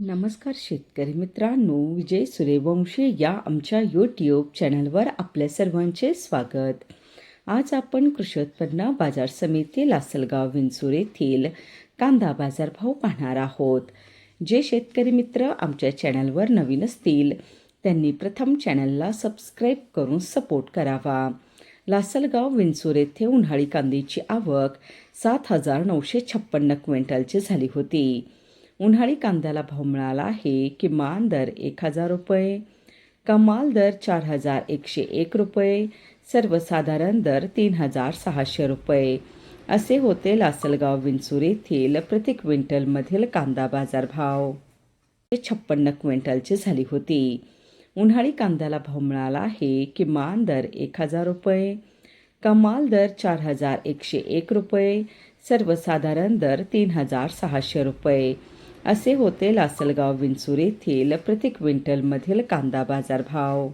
नमस्कार शेतकरी मित्रांनो, विजय सूर्यवंशी या आमच्या यूट्यूब चॅनलवर आपल्या सर्वांचे स्वागत. आज आपण कृषी उत्पन्न बाजार समिती लासलगाव विंचूर येथील कांदा बाजारभाव पाहणार आहोत. जे शेतकरी मित्र आमच्या चॅनलवर नवीन असतील त्यांनी प्रथम चॅनलला सबस्क्राईब करून सपोर्ट करावा. लासलगाव विंचूर येथे उन्हाळी कांद्याची आवक 7,956 क्विंटलची झाली होती. उन्हाळी कांद्याला भाव मिळाला आहे. किमान दर 1,000 रुपये, कमाल दर 4,101 रुपये, सर्वसाधारण दर 3,600 रुपये असे होते लासलगाव विंचूर येथील प्रति क्विंटलमधील कांदा बाजारभाव. 56 क्विंटलची झाली होती. उन्हाळी कांद्याला भाव मिळाला आहे. किमान दर 1,000 रुपये, कमाल दर 4,101 रुपये, सर्वसाधारण दर 3,600 रुपये असे होते लासलगाव विंचूर येथील प्रति क्विंटलमधील कांदा बाजारभाव.